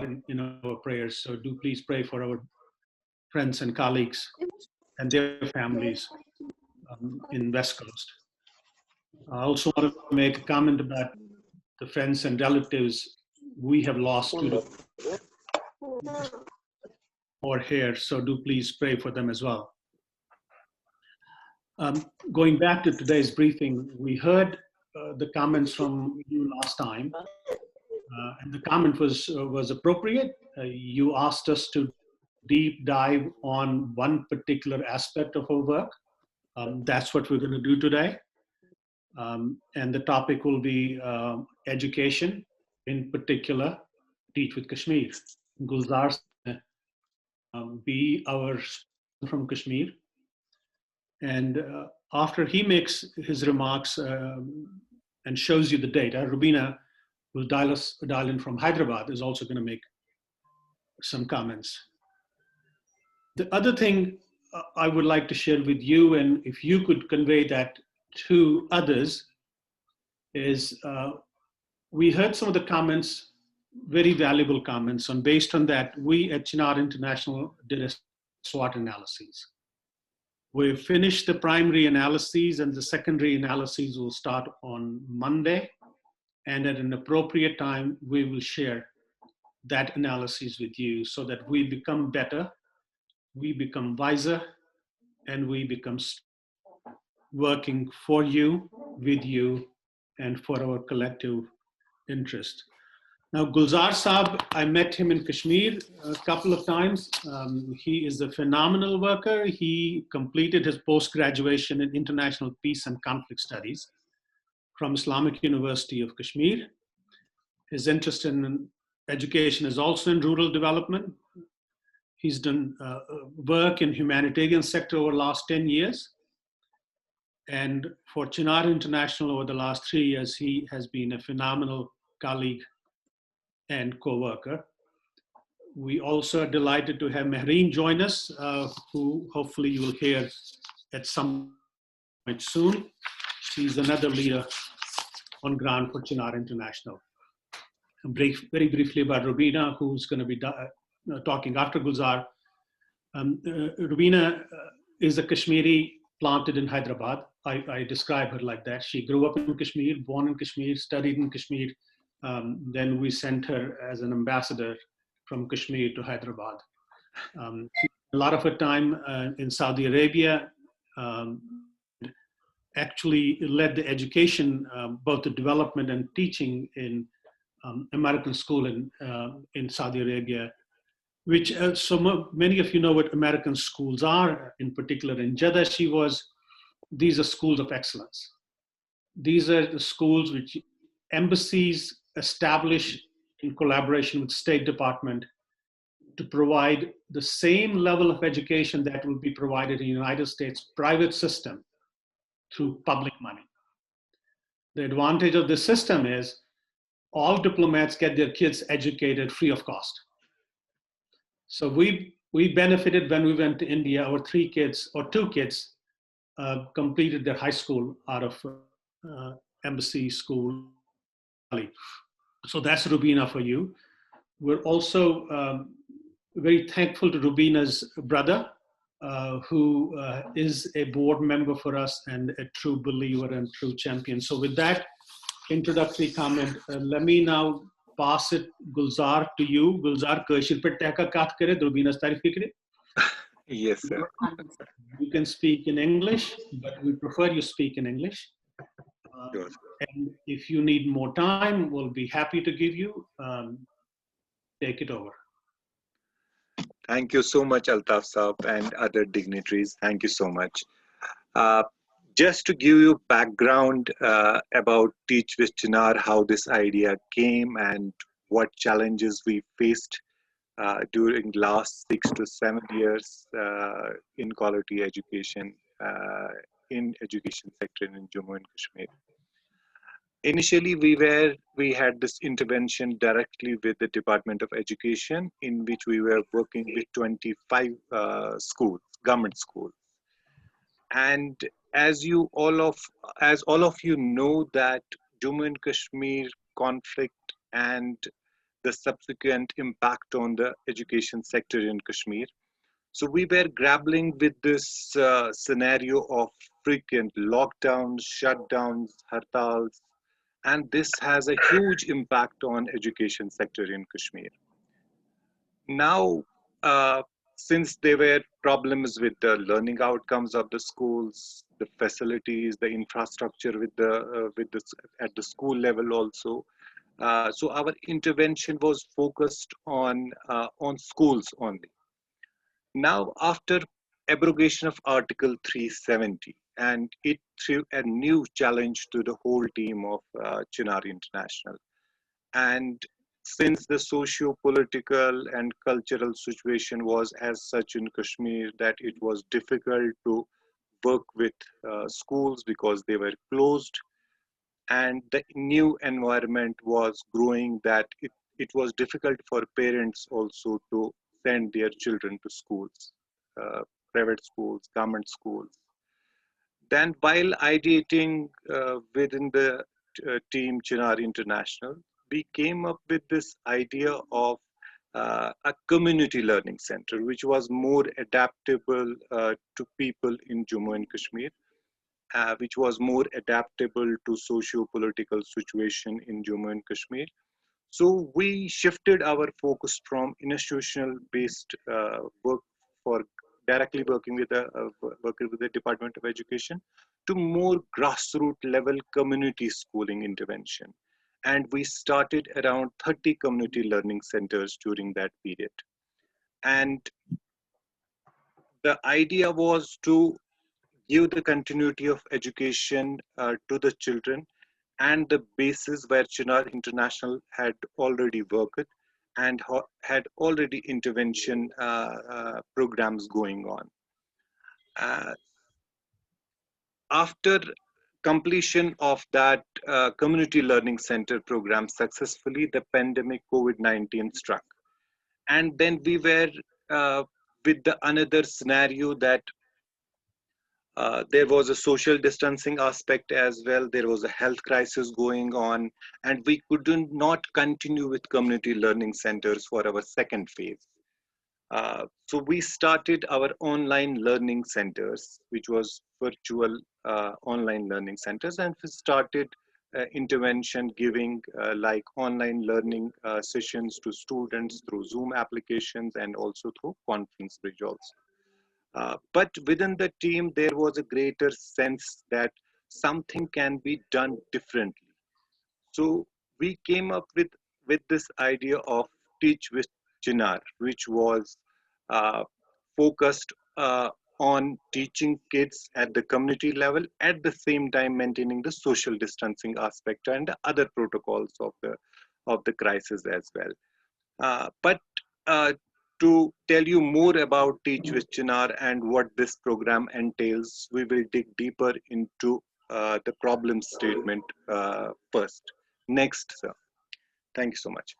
in our prayers. So do please pray for our friends and colleagues and their families in West Coast. I also want to make a comment about the friends and relatives we have lost to the war here. So do please pray for them as well. Going back to today's briefing, we heard the comments from you last time, and the comment was appropriate. You asked us to deep dive on one particular aspect of our work. That's what we're going to do today. And the topic will be education, in particular, Teach with Kashmir. Gulzar be our from Kashmir. And after he makes his remarks and shows you the data, Rubina will dial in from Hyderabad, is also going to make some comments. The other thing I would like to share with you, and if you could convey that to others, is we heard some of the comments, very valuable comments, and based on that, we at CHINAR International did a SWOT analysis. We finished the primary analyses, and the secondary analyses will start on Monday. And at an appropriate time, we will share that analysis with you so that we become better, we become wiser, and we become working for you, with you, and for our collective interest. Now, Gulzar Saab, I met him in Kashmir a couple of times. He is a phenomenal worker. He completed his post-graduation in International Peace and Conflict Studies from Islamic University of Kashmir. His interest in education is also in rural development. He's done work in humanitarian sector over the last 10 years. And for CHINAR International over the last 3 years, he has been a phenomenal colleague and co-worker. We also are delighted to have Mehreen join us, who hopefully you will hear at some point soon. She's another leader on ground for CHINAR International. Very briefly about Rubina, who's going to be talking after Gulzar. Rubina is a Kashmiri planted in Hyderabad. I describe her like that. She grew up in Kashmir, born in Kashmir, studied in Kashmir. Then we sent her as an ambassador from Kashmir to Hyderabad. A lot of her time in Saudi Arabia, actually led the education, both the development and teaching in American school in Saudi Arabia, which many of you know what American schools are. In particular in Jeddah she was. These are schools of excellence. These are the schools which embassies establish in collaboration with State Department to provide the same level of education that will be provided in the United States private system through public money. The advantage of this system is all diplomats get their kids educated free of cost. So we benefited when we went to India. Our 2 kids completed their high school out of embassy school. So that's Rubina for you. We're also very thankful to Rubina's brother, who is a board member for us and a true believer and true champion. So with that introductory comment, let me now pass it, Gulzar, to you. Gulzar, Kashir pe tehka kat kare, Rubina's tarif kare. Yes, sir. You can speak in English, but we prefer you speak in English. Sure. And if you need more time, we'll be happy to give you. Take it over. Thank you so much, Altaf Saab and other dignitaries. Thank you so much. Just to give you background about Teach with CHINAR, how this idea came and what challenges we faced during last 6 to 7 years in quality education in education sector in Jammu and Kashmir. Initially, we had this intervention directly with the Department of Education, in which we were working with 25 schools, government schools. And as all of you know, that Jammu and Kashmir conflict and the subsequent impact on the education sector in Kashmir. So we were grappling with this scenario of frequent lockdowns, shutdowns, hartals, and this has a huge impact on education sector in Kashmir. Now, uh, since there were problems with the learning outcomes of the schools, the facilities, the infrastructure at the school level also, so our intervention was focused on schools only. Now, after abrogation of Article 370, and it threw a new challenge to the whole team of CHINAR International. And since the socio-political and cultural situation was as such in Kashmir that it was difficult to work with schools because they were closed, and the new environment was growing that it was difficult for parents also to send their children to schools, uh, private schools, government schools. Then, while ideating within the team Chinar International, we came up with this idea of a community learning center, which was more adaptable to people in Jammu and Kashmir, which was more adaptable to socio-political situation in Jammu and Kashmir. So we shifted our focus from institutional based work for directly working with the Department of Education to more grassroots level community schooling intervention. And we started around 30 community learning centers during that period. And the idea was to give the continuity of education to the children and the basis where Chinar International had already worked and had already intervention programs going on. Uh, After completion of that community learning center program successfully, the pandemic COVID-19 struck. And then we were with the another scenario that there was a social distancing aspect as well. There was a health crisis going on, and we could not continue with community learning centers for our second phase. So we started our online learning centers, which was virtual online learning centers, and we started intervention giving like online learning sessions to students through Zoom applications and also through Conference Bridge also. But within the team, there was a greater sense that something can be done differently. So we came up with this idea of Teach with Chinar, which was uh, focused on teaching kids at the community level, at the same time maintaining the social distancing aspect and the other protocols of the crisis as well. But to tell you more about Teach with Chinar and what this program entails, we will dig deeper into the problem statement first. Next, sir. Thank you so much.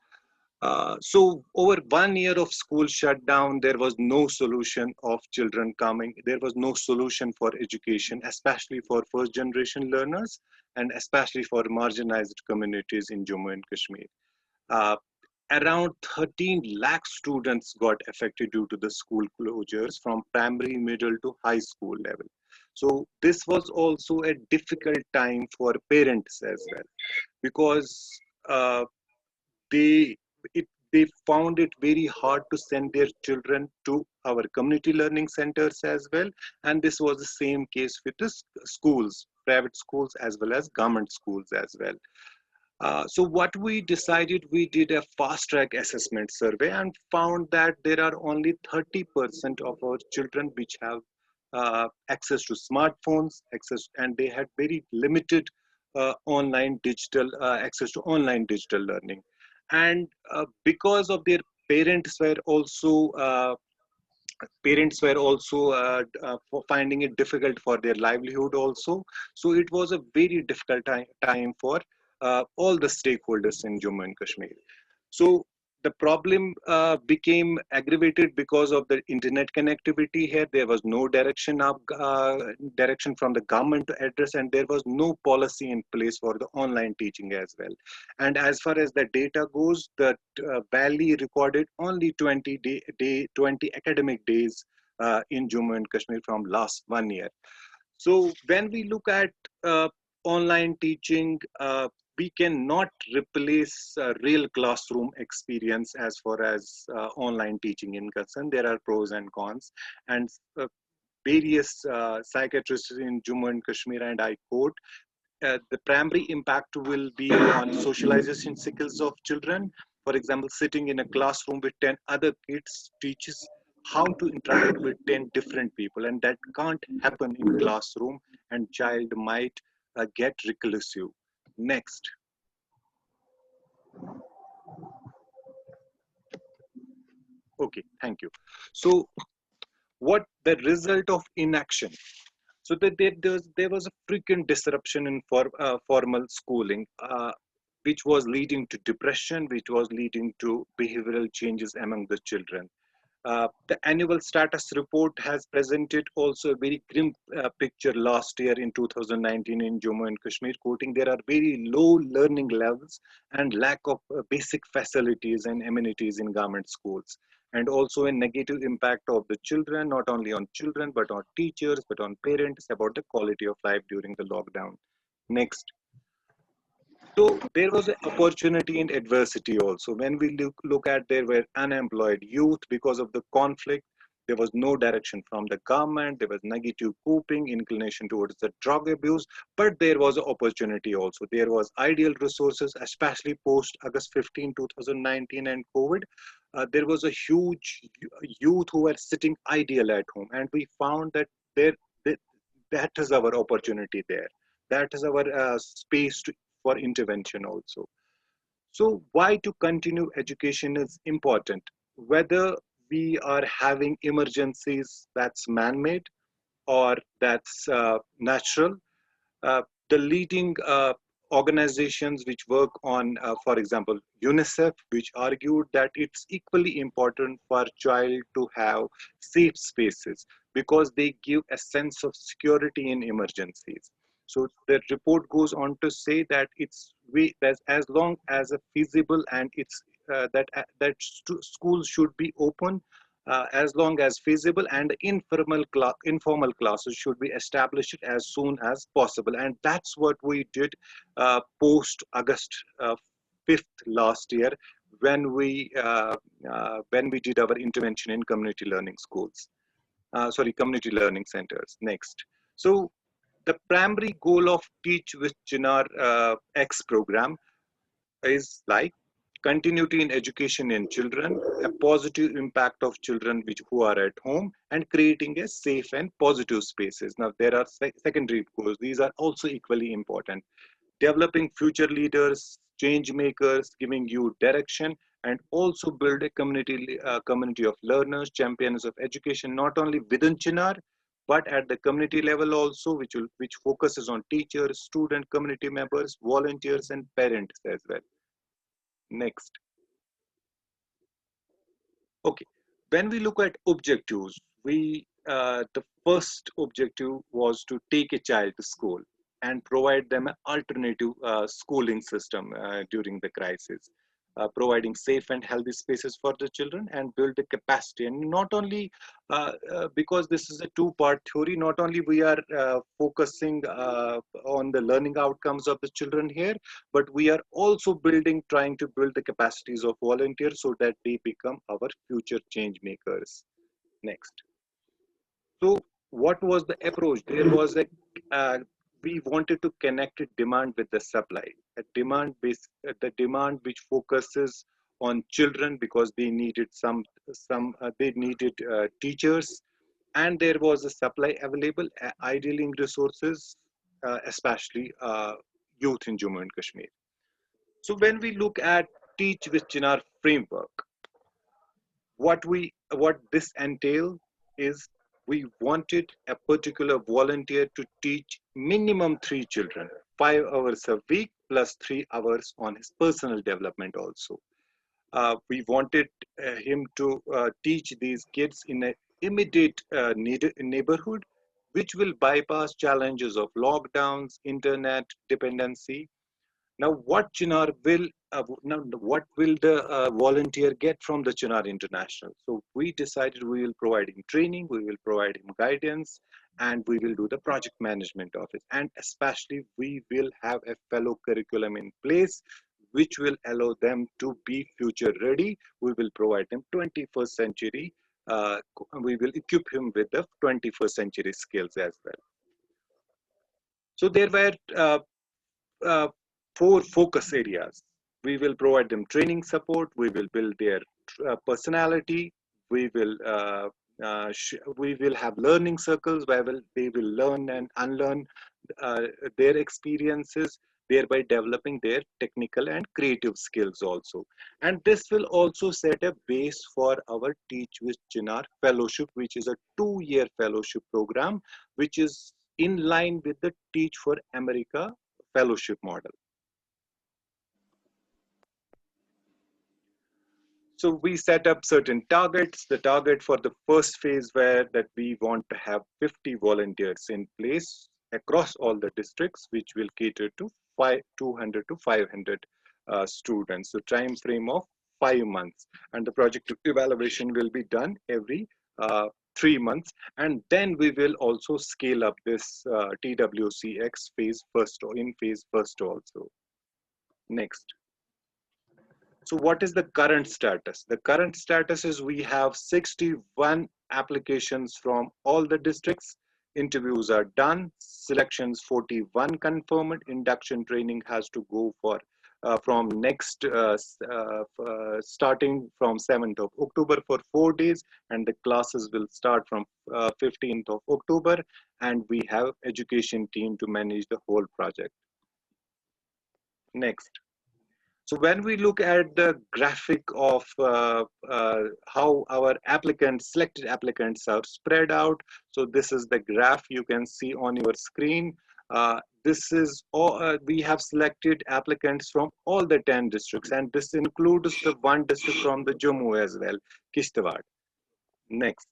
So over 1 year of school shutdown, there was no solution of children coming. There was no solution for education, especially for first generation learners and especially for marginalized communities in Jammu and Kashmir. Uh, Around 13 lakh students got affected due to the school closures from primary, middle to high school level. So this was also a difficult time for parents as well because uh, they they found it very hard to send their children to our community learning centers as well, and this was the same case with the schools, private schools as well as government schools as well. So what we decided, we did a fast track assessment survey and found that there are only 30% of our children which have access to smartphones, and they had very limited online digital access to online digital learning. And because of their parents were also finding it difficult for their livelihood also. So it was a very difficult time for all the stakeholders in Jammu and Kashmir. So the problem became aggravated because of the internet connectivity here. There was no direction from the government to address, and there was no policy in place for the online teaching as well. And as far as the data goes, the Valley recorded only 20 academic days in Jammu and Kashmir from last 1 year. So when we look at online teaching, we cannot replace real classroom experience as far as online teaching is concerned. There are pros and cons, and various psychiatrists in Jammu and Kashmir, and I quote, the primary impact will be on socialization skills of children. For example, sitting in a classroom with 10 other kids teaches how to interact with 10 different people, and that can't happen in classroom, and child might get reclusive. Next. Okay, thank you. So what the result of inaction? So that there was a frequent disruption in formal schooling, which was leading to depression, which was leading to behavioral changes among the children. The annual status report has presented also a very grim picture last year in 2019 in Jammu and Kashmir, quoting there are very low learning levels and lack of basic facilities and amenities in government schools. And also a negative impact of the children, not only on children, but on teachers, but on parents about the quality of life during the lockdown. Next. So there was an opportunity in adversity also. When we look at there were unemployed youth because of the conflict, there was no direction from the government, there was negative coping, inclination towards the drug abuse, but there was an opportunity also. There was ideal resources, especially post August 15, 2019 and COVID. There was a huge youth who were sitting ideal at home, and we found that there that, that is our opportunity there. That is our space for intervention also. So why to continue education is important. Whether we are having emergencies that's man-made or that's natural, the leading organizations which work on, for example, UNICEF, which argued that it's equally important for child to have safe spaces because they give a sense of security in emergencies. So the report goes on to say that as long as a feasible and it's schools should be open as long as feasible, and informal classes should be established as soon as possible. And that's what we did post August 5th last year when we did our intervention in community learning schools. Community learning centers. Next. So the primary goal of Teach with CHINAR X program is like continuity in education in children, a positive impact of children who are at home, and creating a safe and positive spaces. Now there are secondary goals. These are also equally important. Developing future leaders, change makers, giving you direction, and also build a community of learners, champions of education, not only within CHINAR, but at the community level also, which focuses on teachers, student community members, volunteers, and parents as well. Next. Okay, when we look at objectives, the first objective was to take a child to school and provide them an alternative schooling system during the crisis, providing safe and healthy spaces for the children and build the capacity. And not only because this is a two-part theory, not only we are focusing on the learning outcomes of the children here, but we are also trying to build the capacities of volunteers so that they become our future change makers. Next. So what was the approach? There was we wanted to connect demand with the supply. The demand which focuses on children because they needed teachers, and there was a supply available, idealing resources, especially youth in Jammu and Kashmir. So when we look at Teach with CHINAR framework, what this entails is we wanted a particular volunteer to teach minimum 3 children, 5 hours a week plus 3 hours on his personal development also. We wanted him to teach these kids in an immediate neighborhood, which will bypass challenges of lockdowns, internet dependency. Now, what will the volunteer get from the Chinar International? So we decided we will provide him training, we will provide him guidance, and we will do the project management of it. And especially, we will have a fellow curriculum in place, which will allow them to be future ready. We will provide them 21st century. We will equip him with the 21st century skills as well. So there were uh, four focus areas. We will provide them training support. We will build their personality. We will we will have learning circles where they will learn and unlearn uh, their experiences, thereby developing their technical and creative skills also. And this will also set a base for our Teach with Chinar fellowship, which is a 2-year fellowship program, which is in line with the Teach for America fellowship model. So we set up certain targets. The target for the first phase were that we want to have 50 volunteers in place across all the districts, which will cater to 200 to 500 students. So time frame of 5 months, and the project evaluation will be done every 3 months, and then we will also scale up this TWCX phase first also. Next. So what is the current status? The current status is we have 61 applications from all the districts. Interviews are done. Selections 41 confirmed. Induction training has to go for from next starting from 7th of October for 4 days, and the classes will start from 15th of October, and we have education team to manage the whole project. Next. So when we look at the graphic of how our selected applicants are spread out, so this is the graph you can see on your screen. This is all, we have selected applicants from all the 10 districts, and this includes the one district from the Jammu as well, Kishtawad. Next.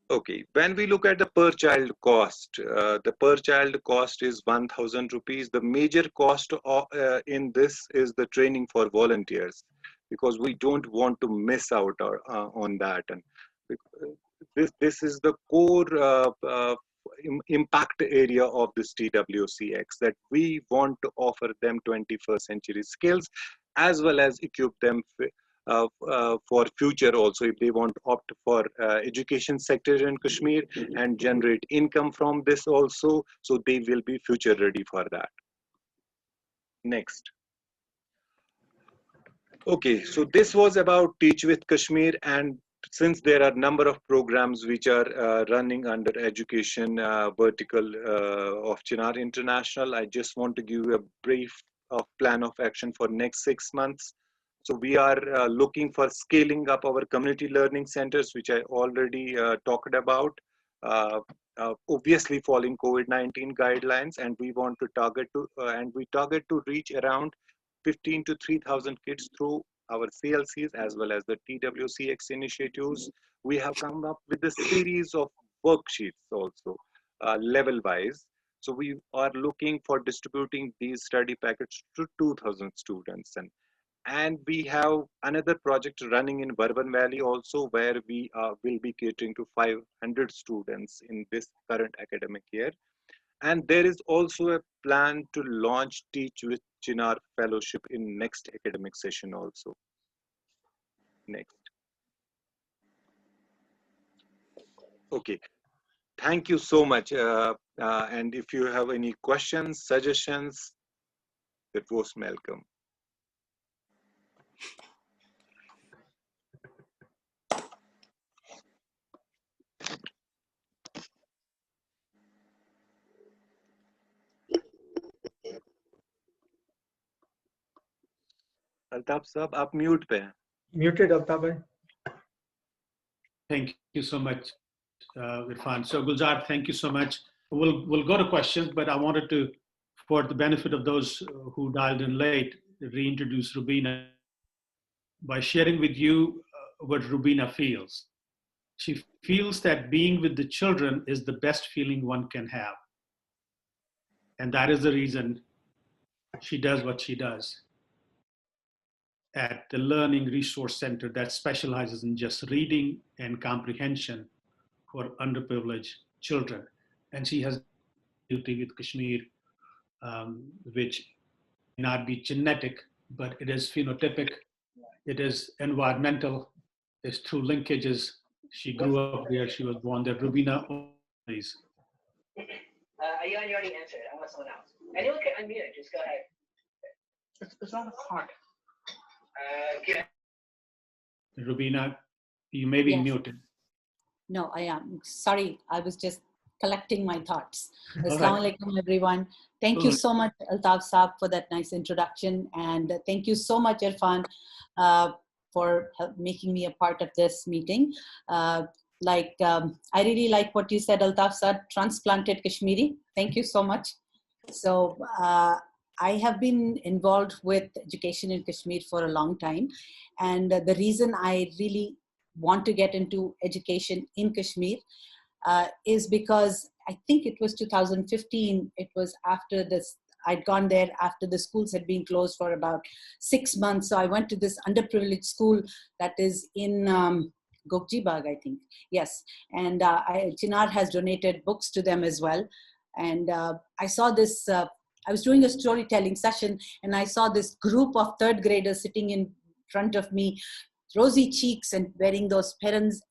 Okay, when we look at the per child cost, the per child cost is 1,000 rupees. The major cost in this is the training for volunteers, because we don't want to miss out on that. And this is the core impact area of this TWCX, that we want to offer them 21st century skills, as well as equip them for future also, if they want to opt for education sector in Kashmir and generate income from this also, so they will be future ready for that. Next. Okay, so this was about Teach with Kashmir, and since there are a number of programs which are running under education vertical of Chinar International, I just want to give you a brief plan of action for next 6 months. So we are looking for scaling up our community learning centers, which I already talked about, obviously following COVID-19 guidelines, and we want to target to reach around 15 to 3,000 kids through our CLCs as well as the TWCX initiatives. We have come up with a series of worksheets also, level-wise. So we are looking for distributing these study packets to 2,000 students. And we have another project running in Bourbon Valley also, where we will be catering to 500 students in this current academic year. And there is also a plan to launch Teach with Chinar Fellowship in next academic session also. Next. Okay. Thank you so much. And if you have any questions, suggestions, you're most welcome. Altaf साहब आप mute पे हैं. Muted, Altaf bhai. Thank you so much, Irfan. So Gulzar, thank you so much. We'll go to questions, but I wanted to for the benefit of those who dialed in late, reintroduce Rubina by sharing with you what Rubina feels. She feels that being with the children is the best feeling one can have. And that is the reason she does what she does at the Learning Resource Center that specializes in just reading and comprehension for underprivileged children. And she has duty with Kashmir, which may not be genetic, but it is phenotypic, it is environmental, it's through linkages. She grew up there, she was born there. Rubina, please. You already answered. I want someone else. Anyone can unmute it. Just go ahead. It's not hard. Rubina, you may be Yes. muted. No, I am. Sorry, I was just collecting my thoughts. All Assalamu right. alaikum, everyone. Thank you so much, Altaf Saab, for that nice introduction. And thank you so much, Irfan, for making me a part of this meeting. I really like what you said, Altaf Saab, transplanted Kashmiri. Thank you so much. So I have been involved with education in Kashmir for a long time. And the reason I really want to get into education in Kashmir is because I think it was 2015. It was after this, I'd gone there after the schools had been closed for about 6 months. So I went to this underprivileged school that is in Gokjibag, I think. Yes. And CHINAR has donated books to them as well. And I saw this, I was doing a storytelling session and I saw this group of third graders sitting in front of me, rosy cheeks and wearing those parents,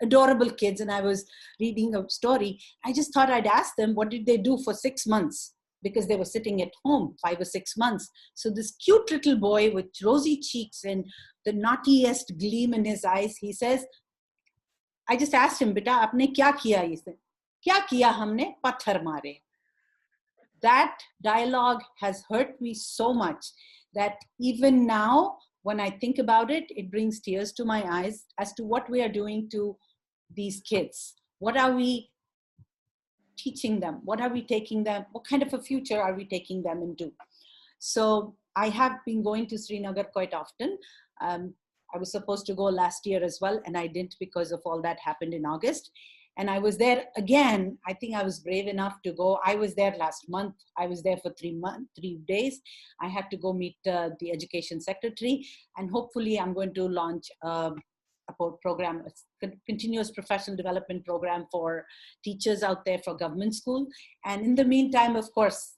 adorable kids. And I was reading a story. I just thought I'd ask them, what did they do for 6 months? Because they were sitting at home 5 or 6 months. So this cute little boy with rosy cheeks and the naughtiest gleam in his eyes, he says, I just asked him, beta, aapne kya kiya? He said, kya kiya humne? Pathar mare. That dialogue has hurt me so much that even now, when I think about it, it brings tears to my eyes as to what we are doing to these kids. What are we teaching them? What are we taking them? What kind of a future are we taking them into? So I have been going to Srinagar quite often. I was supposed to go last year as well, and I didn't because of all that happened in August. And I was there again. I think I was brave enough to go. I was there last month. I was there for 3 days. I had to go meet the education secretary, and hopefully I'm going to launch a program, a continuous professional development program for teachers out there for government school. And in the meantime, of course,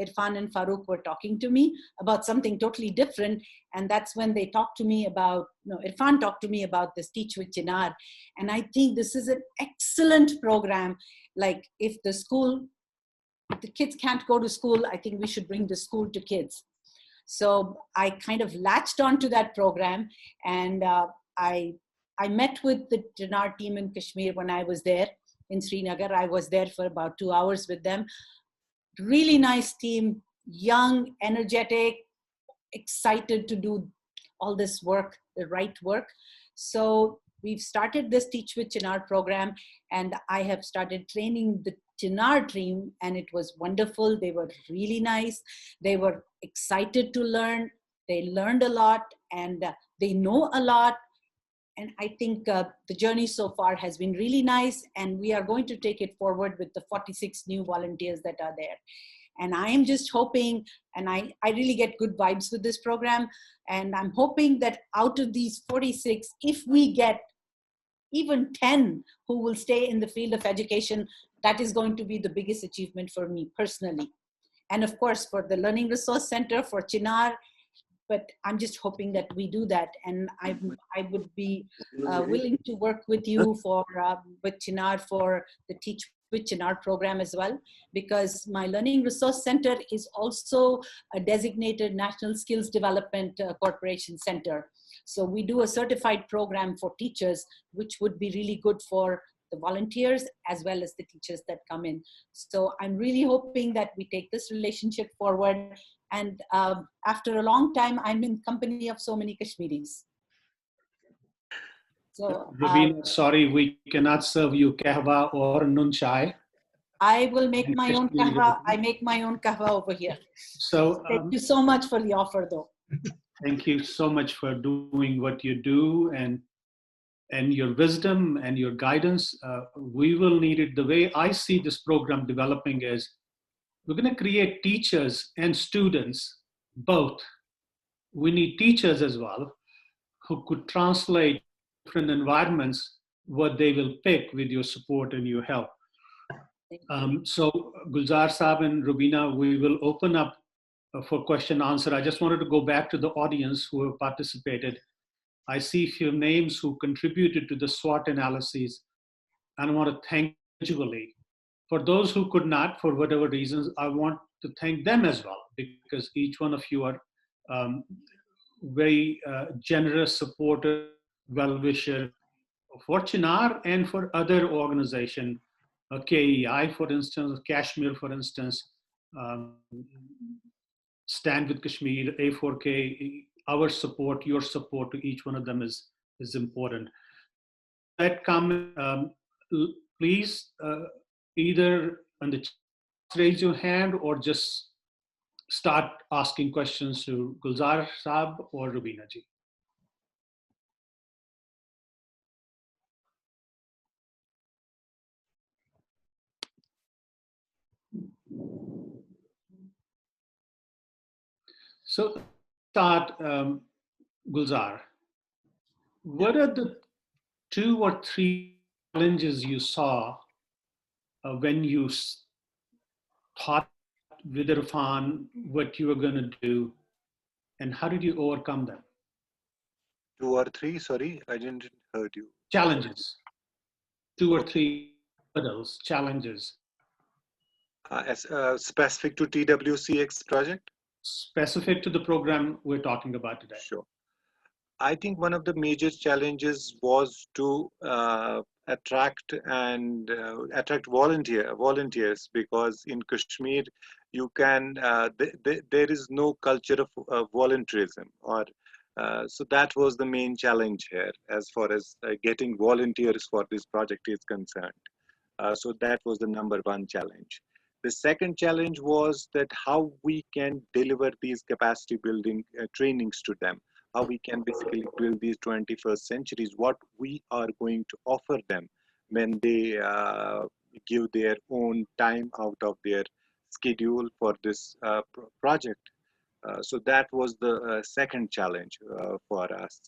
Irfan and Farooq were talking to me about something totally different. And that's when they talked to me about, Irfan talked to me about this Teach with CHINAR. And I think this is an excellent program. Like if the kids can't go to school, I think we should bring the school to kids. So I kind of latched onto that program, and I met with the CHINAR team in Kashmir when I was there in Srinagar. I was there for about 2 hours with them. Really nice team, young, energetic, excited to do all this work, the right work. So we've started this Teach with CHINAR program, and I have started training the CHINAR team, and it was wonderful. They were really nice. They were excited to learn. They learned a lot, and they know a lot. And I think the journey so far has been really nice, and we are going to take it forward with the 46 new volunteers that are there. And I am just hoping, and I really get good vibes with this program, and I'm hoping that out of these 46, if we get even 10 who will stay in the field of education, that is going to be the biggest achievement for me personally. And of course, for the Learning Resource Center, for CHINAR, but I'm just hoping that we do that. And I would be willing to work with you with CHINAR for the Teach with CHINAR program as well, because my Learning Resource Center is also a designated National Skills Development Corporation Center. So we do a certified program for teachers, which would be really good for the volunteers as well as the teachers that come in. So I'm really hoping that we take this relationship forward. And after a long time, I'm in company of so many Kashmiris. So, Rubina, sorry, we cannot serve you kahwa or nun chai. I will make And my own Kashmiri kahwa. version. I make my own kahwa over here. So Thank you so much for the offer, though. thank you so much for doing what you do and your wisdom and your guidance. We will need it. The way I see this program developing is we're going to create teachers and students both. We need teachers as well who could translate different environments what they will pick with your support and your help. So Gulzar Saab and Rubina, we will open up for question answer. I just wanted to go back to the audience who have participated. I see a few names who contributed to the SWOT analyses, and I want to thank individually. For those who could not, for whatever reasons, I want to thank them as well, because each one of you are very generous supporter, well-wisher for CHINAR and for other organizations, KEI, for instance, Kashmir, for instance, um, Stand with Kashmir, A4K, our support, your support to each one of them is important. That comment, please either on the chat, raise your hand or just start asking questions to Gulzar Saab or Rubina ji. So start, Gulzar. What are the 2 or 3 challenges you saw when you thought with Irfan what you were going to do, and how did you overcome them? 2 or 3, sorry, I didn't heard you. Challenges. 2 or 3 hurdles, challenges. Specific to TWCX project? Specific to the program we're talking about today. Sure. I think one of the major challenges was to attract volunteers, because in Kashmir you can there is no culture of volunteerism, or so that was the main challenge here as far as getting volunteers for this project is concerned. So that was the number one challenge. The second challenge was that how we can deliver these capacity building trainings to them, how we can basically build these 21st centuries, what we are going to offer them when they give their own time out of their schedule for this project. So that was the second challenge for us.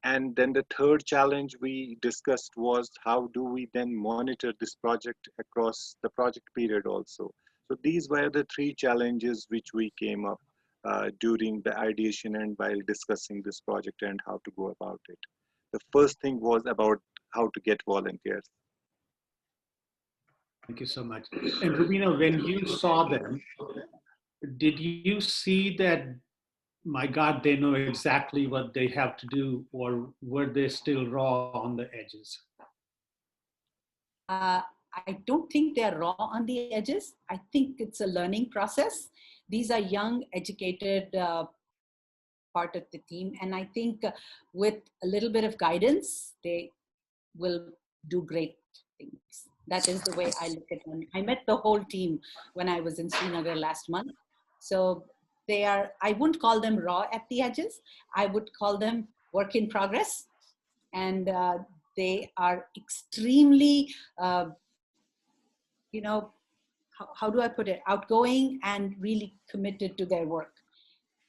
And then the third challenge we discussed was how do we then monitor this project across the project period also. So these were the 3 challenges which we came up during the ideation and while discussing this project and how to go about it. The first thing was about how to get volunteers. Thank you so much. And Rubina, when you saw them, did you see that, my God, they know exactly what they have to do, or were they still raw on the edges? I don't think they're raw on the edges. I think it's a learning process. These are young, educated part of the team. And I think with a little bit of guidance, they will do great things. That is the way I look at them. I met the whole team when I was in Srinagar last month. So they are, I wouldn't call them raw at the edges. I would call them work in progress. And they are extremely, you know, how do I put it? Outgoing and really committed to their work.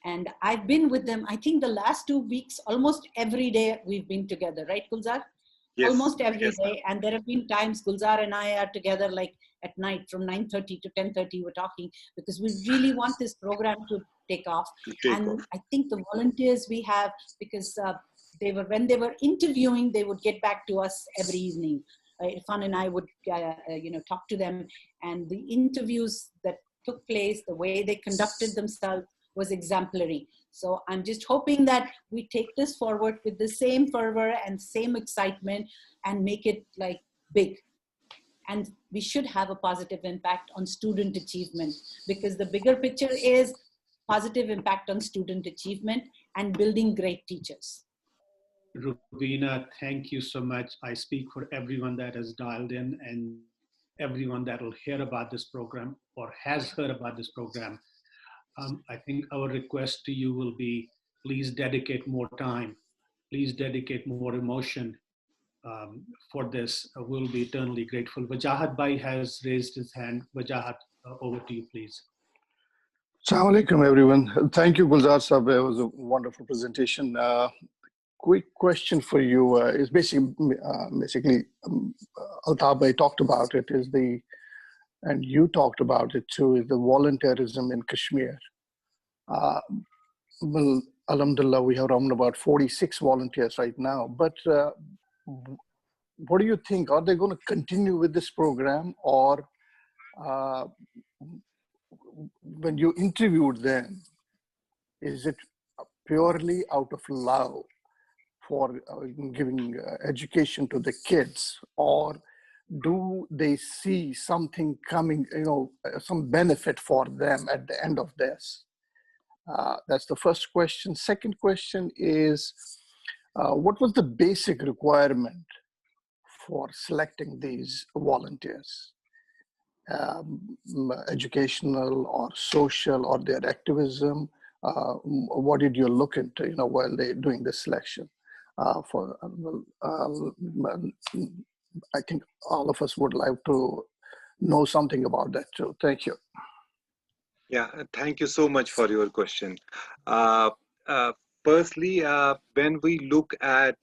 And I've been with them, I think the last 2 weeks, almost every day we've been together, right, Gulzar? Yes. Almost every day. And there have been times Gulzar and I are together like at night from 9:30 to 10:30, we're talking because we really want this program to take off. I think the volunteers we have, because when they were interviewing, they would get back to us every evening. Irfan and I would, talk to them, and the interviews that took place, the way they conducted themselves was exemplary. So I'm just hoping that we take this forward with the same fervor and same excitement and make it like big. And we should have a positive impact on student achievement, because the bigger picture is positive impact on student achievement and building great teachers. Rubina, thank you so much. I speak for everyone that has dialed in, everyone that will hear about this program or has heard about this program. I think our request to you will be, please dedicate more time, please dedicate more emotion for this. We'll be eternally grateful. Wajahat Bhai has raised his hand. Wajahat, over to you, please. Assalamu alaikum, everyone. Thank you, Gulzar Sahab. It was a wonderful presentation. Quick question for you is basically Altaf Bhai talked about it, and you talked about it too, is the volunteerism in Kashmir. Well, alhamdulillah, we have around about 46 volunteers right now, but what do you think? Are they going to continue with this program, or when you interviewed them, is it purely out of love for giving education to the kids, or do they see something coming, some benefit for them at the end of this? That's the first question. Second question is, what was the basic requirement for selecting these volunteers? Educational or social, or their activism? What did you look into, while they're doing the selection? I think all of us would like to know something about that too. Thank you. Yeah, thank you so much for your question. Firstly, when we look at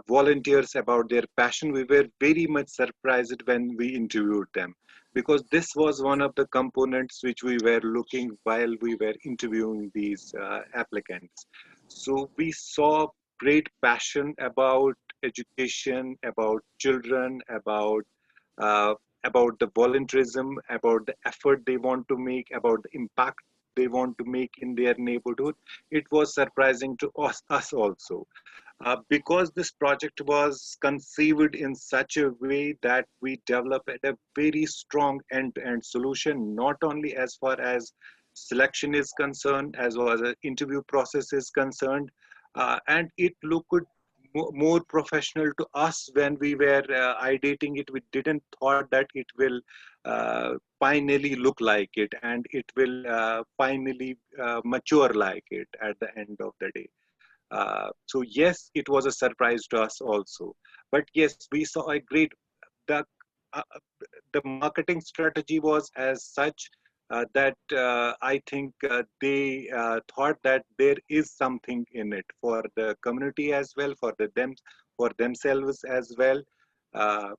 volunteers about their passion, we were very much surprised when we interviewed them, because this was one of the components which we were looking while we were interviewing these applicants. So we saw great passion about education, about children, about the volunteerism, about the effort they want to make, about the impact they want to make in their neighborhood. It was surprising to us also. Because this project was conceived in such a way that we developed a very strong end-to-end solution, not only as far as selection is concerned, as well as the interview process is concerned, and it looked more professional to us when we were ideating it. We didn't thought that it will finally look like it, and it will finally mature like it at the end of the day. So yes, it was a surprise to us also. But yes, we saw a great, the marketing strategy was as such that I think they thought that there is something in it for the community as well, for themselves as well,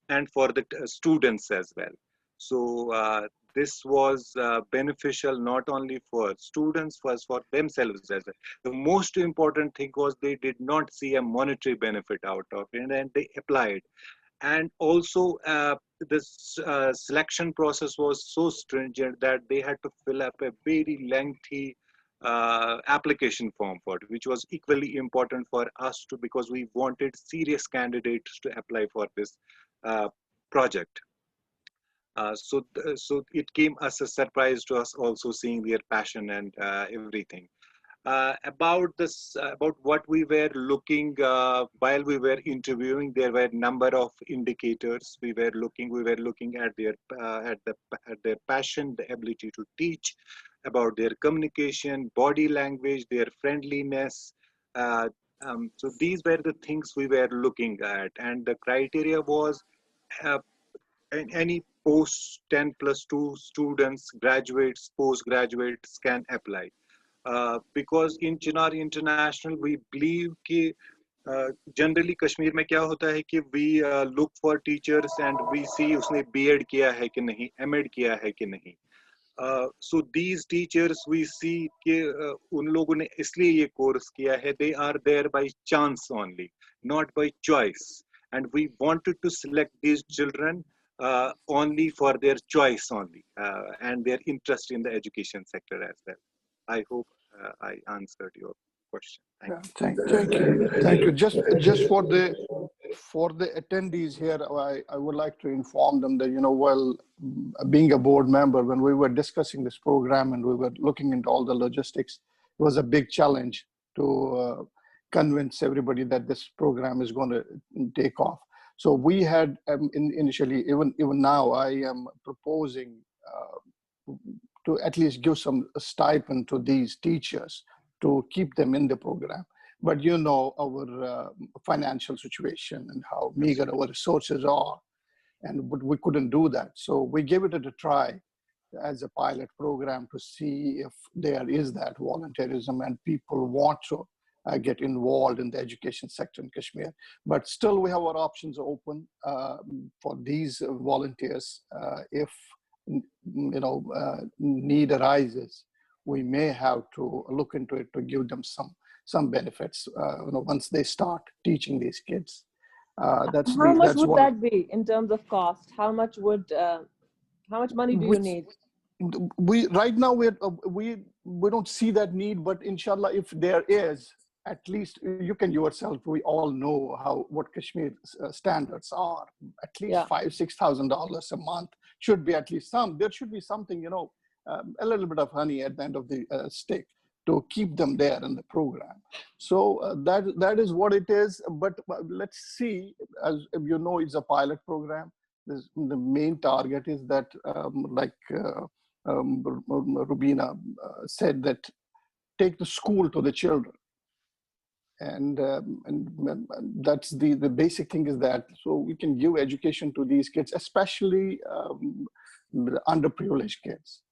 and for the students as well. So this was beneficial not only for students, but for themselves as well. The most important thing was they did not see a monetary benefit out of it, and they applied. And also this selection process was so stringent that they had to fill up a very lengthy application form for it, which was equally important for us too, because we wanted serious candidates to apply for this project. So it came as a surprise to us also, seeing their passion and everything. About what we were looking while we were interviewing, there were a number of indicators. We were looking at their passion, the ability to teach, about their communication, body language, their friendliness. So these were the things we were looking at, and the criteria was any post 10+2 students, graduates, postgraduates can apply. Because in CHINAR International, we believe कि generally Kashmir में क्या होता है कि we look for teachers and we see उसने B.Ed किया है कि नहीं, M.Ed किया है कि नहीं. So these teachers we see कि उन लोगों ने इसलिए ये course किया है, they are there by chance only, not by choice. And we wanted to select these children only for their choice only, and their interest in the education sector as well. I hope I answered your question. Thank you. Just for the attendees here, I would like to inform them that, while being a board member, when we were discussing this program and we were looking into all the logistics, it was a big challenge to convince everybody that this program is going to take off. So we had initially, even now, I am proposing to at least give some stipend to these teachers to keep them in the program. But you know our financial situation and how meager our resources are, and we couldn't do that. So we gave it a try as a pilot program to see if there is that volunteerism and people want to get involved in the education sector in Kashmir. But still we have our options open for these volunteers. If need arises, we may have to look into it to give them some benefits once they start teaching these kids. How much would that be in terms of cost? How much money do you need? Right now we don't see that need, but inshallah, if there is, at least you can yourself, we all know what Kashmir standards are. At least $5,000-6,000 a month should be at least there should be something, a little bit of honey at the end of the stick to keep them there in the program. So that is what it is. But let's see, as you know, it's a pilot program. The main target is that, Rubina said, that take the school to the children. And that's the basic thing is that, so we can give education to these kids, especially the underprivileged kids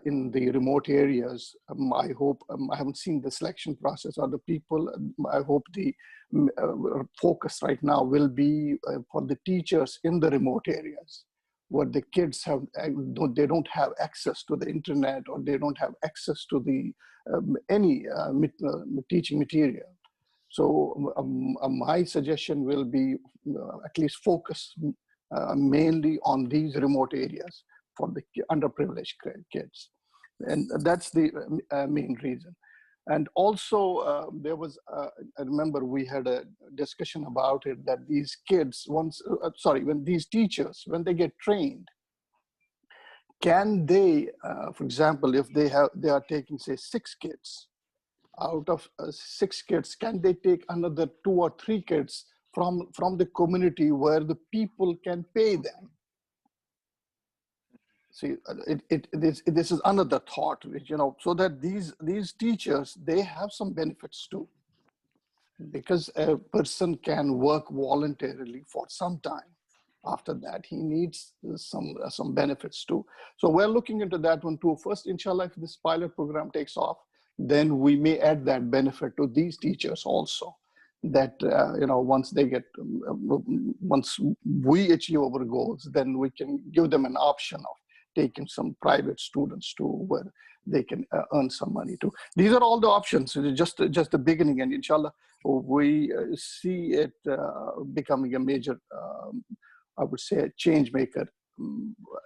in the remote areas. I hope, I haven't seen the selection process or the people. I hope the focus right now will be for the teachers in the remote areas, where the kids they don't have access to the internet, or they don't have access to the any teaching material. So my suggestion will be at least focus mainly on these remote areas for the underprivileged kids. And that's the main reason. And also there was, I remember we had a discussion about it, that these kids, when these teachers, when they get trained, can they, for example, if they are taking, say, 6 kids, out of 6 kids, can they take another 2 or 3 kids from the community where the people can pay them? See, this is another thought, so that these teachers, they have some benefits too, because a person can work voluntarily for some time. After that, he needs some benefits too. So we're looking into that one too. First, inshallah, if this pilot program takes off, then we may add that benefit to these teachers also. That once they get, once we achieve our goals, then we can give them an option of taking some private students to where they can earn some money too. These are all the options. It's just the beginning, and inshallah, we see it becoming a major, I would say, a change maker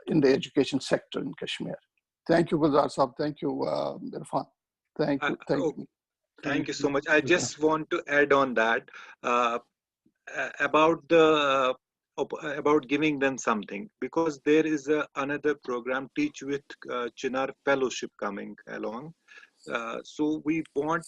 in the education sector in Kashmir. Thank you, Gulzar Saab. Thank you, Irfan. Thank you. Thank you so much. I just want to add on that about giving them something, because there is another program, Teach with CHINAR Fellowship, coming along. So we want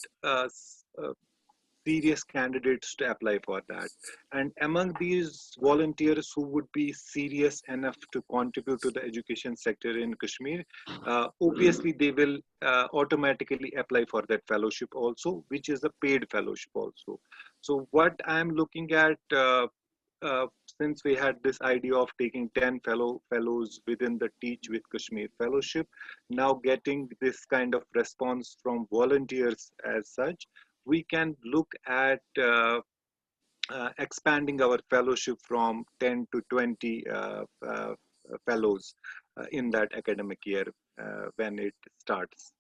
serious candidates to apply for that. And among these volunteers who would be serious enough to contribute to the education sector in Kashmir, obviously they will automatically apply for that fellowship also, which is a paid fellowship also. So what I'm looking at, since we had this idea of taking 10 fellows within the Teach with Kashmir Fellowship, now getting this kind of response from volunteers as such, we can look at expanding our fellowship from 10 to 20 fellows in that academic year when it starts.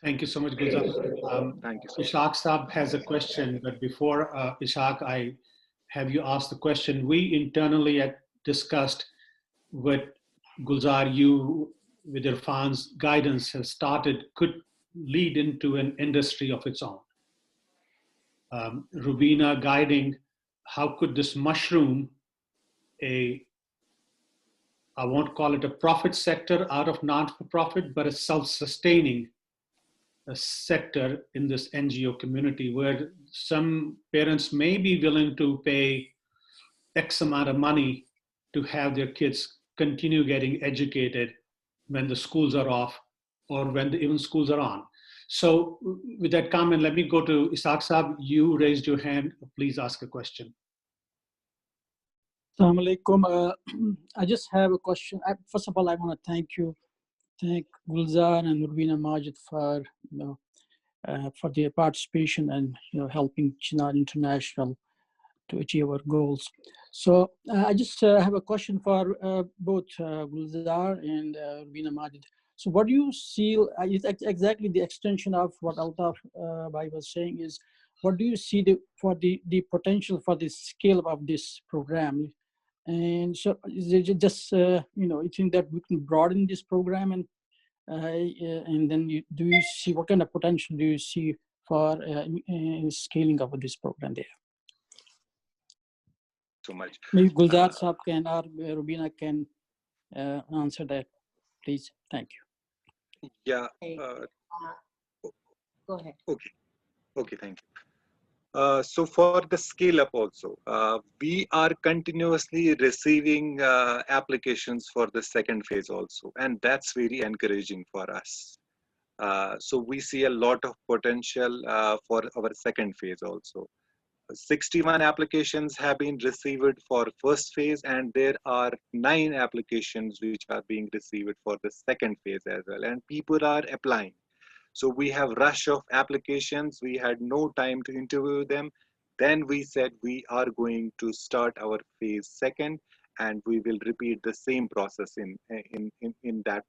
Thank you so much, Gulzar. Thank you so much. Ishaq Saab has a question, but before Ishaq, I have you ask the question. We internally had discussed what Gulzar, you with Irfan's guidance has started, could lead into an industry of its own. Rubina guiding, how could this mushroom I won't call it a profit sector out of non-for-profit, but a self-sustaining sector in this NGO community, where some parents may be willing to pay X amount of money to have their kids continue getting educated when the schools are off or when even schools are on. So with that comment, let me go to Isaac Saab. You raised your hand. Please ask a question. Assalamu alaikum. I just have a question. First of all, I want to thank Gulzar and Rubina Majid for for their participation and helping CHINAR International to achieve our goals. So I just have a question for both Gulzar and Rubina Majid. So what do you see, exactly the extension of what Altaf Bhai was saying is, what do you see for the potential for the scale of this program? And so is it just, you think that we can broaden this program and then do you see, what kind of potential do you see for scaling up of this program there? So much. Maybe Gulzar Saab can or Rubina can answer that, please. Thank you. Yeah. Go ahead. Okay, thank you. So for the scale up also, we are continuously receiving applications for the second phase also, and that's very encouraging for us. So we see a lot of potential for our second phase also. 61 applications have been received for first phase, and there are 9 applications which are being received for the second phase as well, and people are applying. So we have rush of applications. We had no time to interview them. Then we said we are going to start our phase second, and we will repeat the same process in that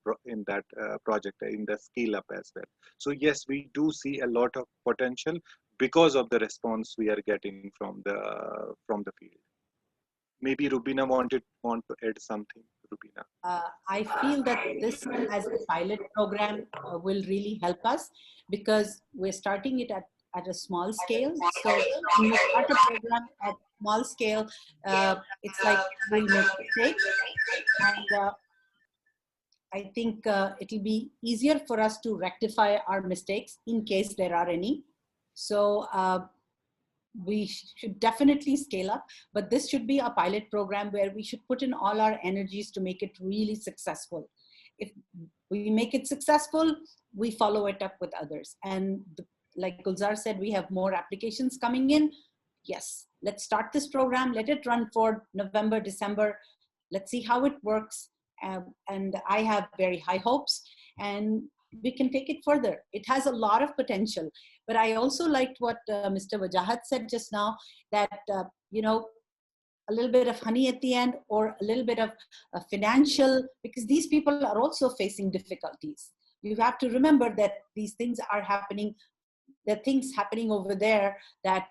project, in the scale up as well. So yes, we do see a lot of potential because of the response we are getting from the field. Maybe Rubina want to add something. Rubina. I feel that this as a pilot program will really help us because we're starting it at a small scale. So when you start a program at small scale, it's like we'll make mistakes. And I think it'll be easier for us to rectify our mistakes in case there are any. So we should definitely scale up, but this should be a pilot program where we should put in all our energies to make it really successful. If we make it successful, we follow it up with others. And like Gulzar said, we have more applications coming in. Yes, let's start this program. Let it run for November, December. Let's see how it works. And I have very high hopes, and we can take it further. It has a lot of potential. But I also liked what Mr. Wajahat said just now, that, a little bit of honey at the end, or a little bit of financial, because these people are also facing difficulties. You have to remember that these things are happening. There are things happening over there that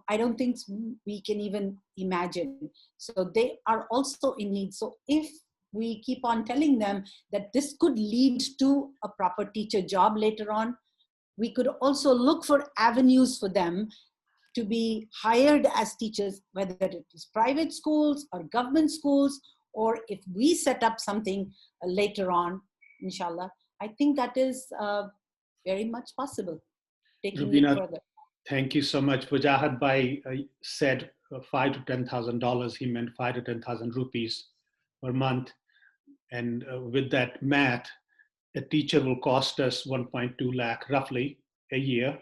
I don't think we can even imagine. So they are also in need. So if we keep on telling them that this could lead to a proper teacher job later on, we could also look for avenues for them to be hired as teachers, whether it is private schools or government schools, or if we set up something later on, inshallah. I think that is very much possible, taking Rubina, it further. Thank you so much. Wajahat Bhai said $5,000 to $10,000. He meant 5,000 to 10,000 rupees per month. And with that math, a teacher will cost us 1.2 lakh roughly a year.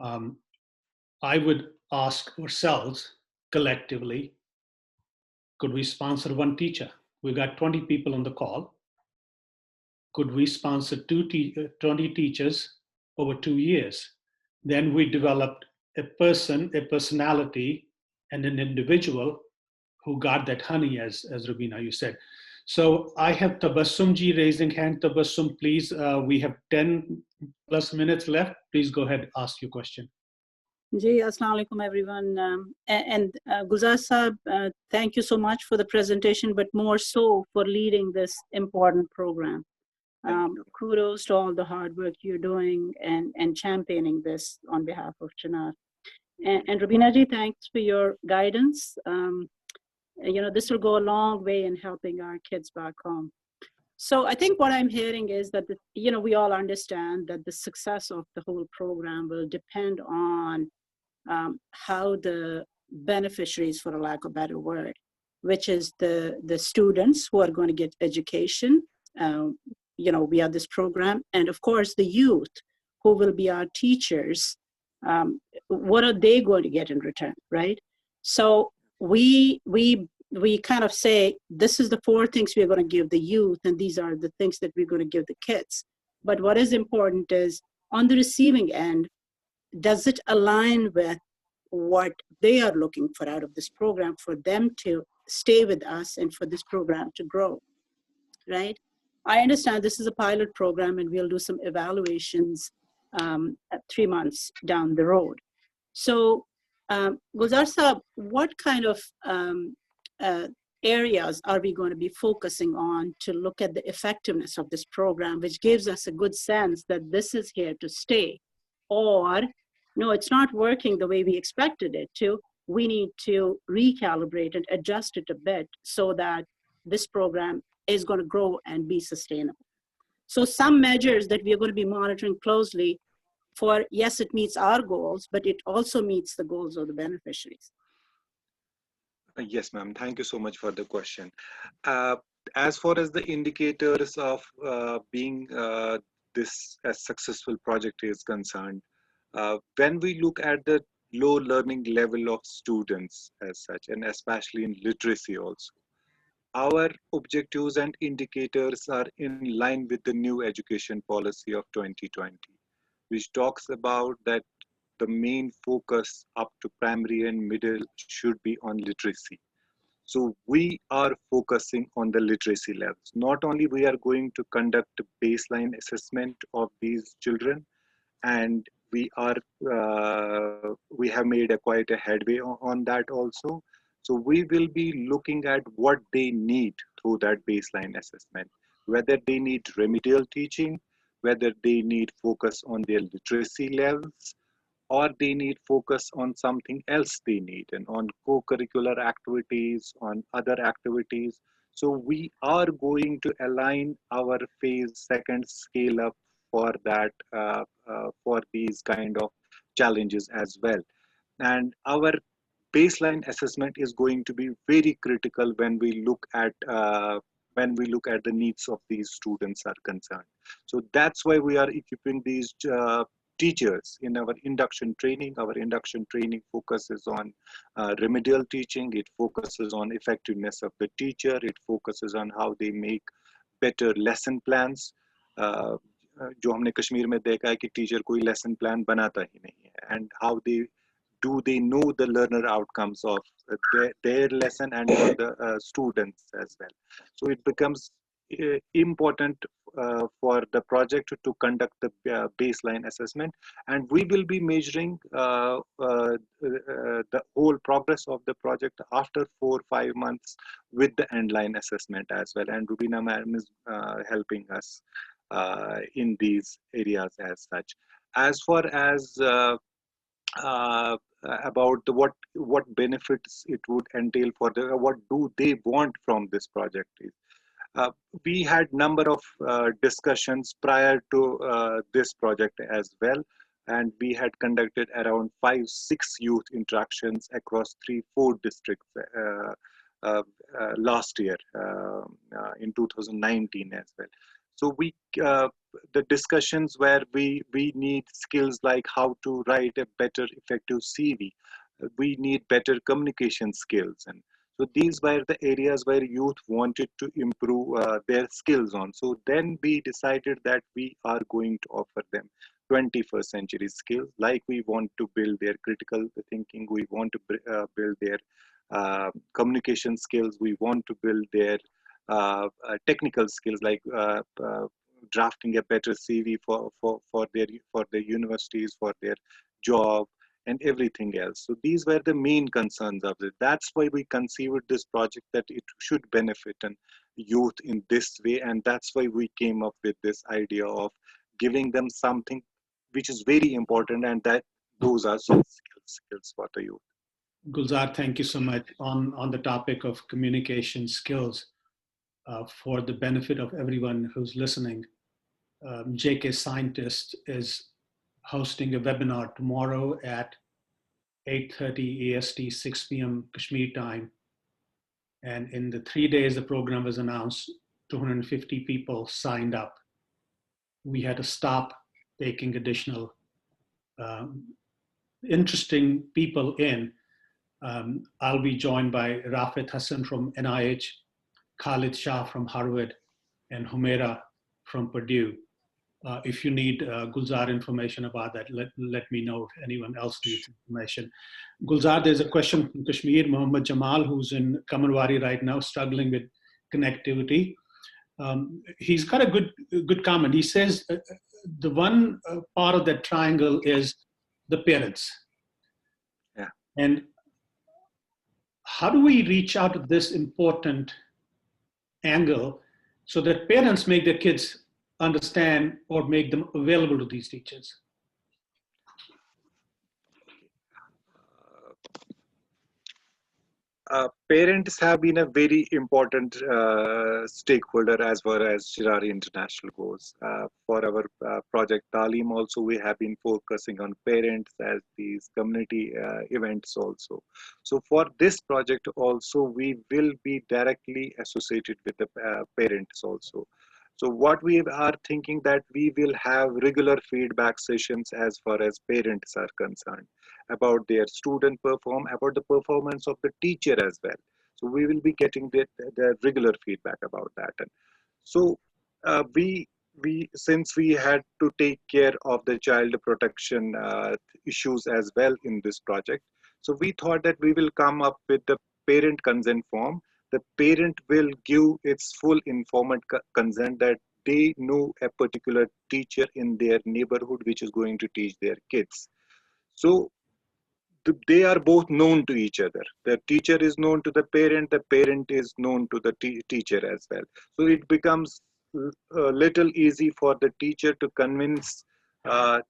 I would ask ourselves collectively, could we sponsor one teacher? We got 20 people on the call. Could we sponsor 20 teachers over 2 years? Then we developed a personality, and an individual who got that honey, as Rubina, you said. So I have Tabassum raising hand. Tabassum, please. We have 10 plus minutes left. Please go ahead, ask your question. Ji, assalamu alaikum everyone. Gulzar Saab, thank you so much for the presentation, but more so for leading this important program. Kudos to all the hard work you're doing and championing this on behalf of CHINAR. And Rubina ji, thanks for your guidance. This will go a long way in helping our kids back home. So I think what I'm hearing is that, we all understand that the success of the whole program will depend on how the beneficiaries, for a lack of a better word, which is the students who are going to get education, via this program, and of course the youth who will be our teachers. What are they going to get in return, right? So we kind of say, this is the 4 things we're going to give the youth, and these are the things that we're going to give the kids. But what is important is, on the receiving end, does it align with what they are looking for out of this program, for them to stay with us and for this program to grow, right? I understand this is a pilot program and we'll do some evaluations at 3 months down the road. So, Gulzar Saab, what kind of areas are we going to be focusing on to look at the effectiveness of this program, which gives us a good sense that this is here to stay? Or, no, it's not working the way we expected it to. We need to recalibrate and adjust it a bit so that this program is going to grow and be sustainable. So some measures that we are going to be monitoring closely for, yes, it meets our goals, but it also meets the goals of the beneficiaries. Yes, ma'am. Thank you so much for the question. As far as the indicators of being this a successful project is concerned, when we look at the low learning level of students as such, and especially in literacy also, our objectives and indicators are in line with the new education policy of 2020, which talks about that the main focus up to primary and middle should be on literacy. So we are focusing on the literacy levels. Not only we are going to conduct a baseline assessment of these children, and we have made quite a headway on that also. So we will be looking at what they need through that baseline assessment, whether they need remedial teaching, whether they need focus on their literacy levels, or they need focus on something else they need, and on co-curricular activities, on other activities. So we are going to align our phase second scale up for that, for these kind of challenges as well. And our baseline assessment is going to be very critical when we look at the needs of these students are concerned. So that's why we are equipping these teachers in our induction training. Our induction training focuses on remedial teaching. It focuses on effectiveness of the teacher. It focuses on how they make better lesson plans. जो हमने कश्मीर में देखा है कि teacher कोई lesson plan बनाता ही नहीं है, and how they know the learner outcomes of their lesson and for the students as well. So it becomes important for the project to conduct the baseline assessment, and we will be measuring the whole progress of the project after 4 or 5 months with the endline assessment as well. And Rubina ma'am is helping us in these areas as such. As far as about what benefits it would entail for what do they want from this project is, we had number of discussions prior to this project as well, and we had conducted around 5-6 youth interactions across 3-4 districts last year in 2019 as well. So the discussions where we need skills like how to write a better effective CV, we need better communication skills, and so these were the areas where youth wanted to improve their skills on. So then we decided that we are going to offer them 21st century skills, like we want to build their critical thinking, we want to build their communication skills, we want to build their technical skills like drafting a better CV for their universities, for their job, and everything else. So these were the main concerns of it. That's why we conceived this project, that it should benefit and youth in this way, and that's why we came up with this idea of giving them something which is very important, and that those are some skills for the youth. Gulzar, thank you so much. On the topic of communication skills, for the benefit of everyone who's listening, JK Scientist is hosting a webinar tomorrow at 8:30 AST, 6 p.m. Kashmir time. And in the 3 days the program was announced, 250 people signed up. We had to stop taking additional interesting people in. I'll be joined by Rafet Hassan from NIH, Khalid Shah from Harvard, and Humaira from Purdue. If you need Gulzar information about that, let me know if anyone else needs information. Gulzar, there's a question from Kashmir, Muhammad Jamal, who's in Kamarwari right now, struggling with connectivity. He's got a good comment. He says the one part of that triangle is the parents. Yeah. And how do we reach out to this important angle so that parents make their kids understand or make them available to these teachers? Parents have been a very important stakeholder as far as CHINAR International goes. For our project Talim also, we have been focusing on parents as these community events also. So for this project also, we will be directly associated with the parents also. So what we are thinking that we will have regular feedback sessions as far as parents are concerned, about their student about the performance of the teacher as well. So we will be getting the regular feedback about that. And so we since we had to take care of the child protection issues as well in this project, so we thought that we will come up with the parent consent form. The parent will give its full informed consent that they know a particular teacher in their neighborhood which is going to teach their kids. So they are both known to each other. The teacher is known to the parent is known to the teacher as well. So it becomes a little easy for the teacher to convince in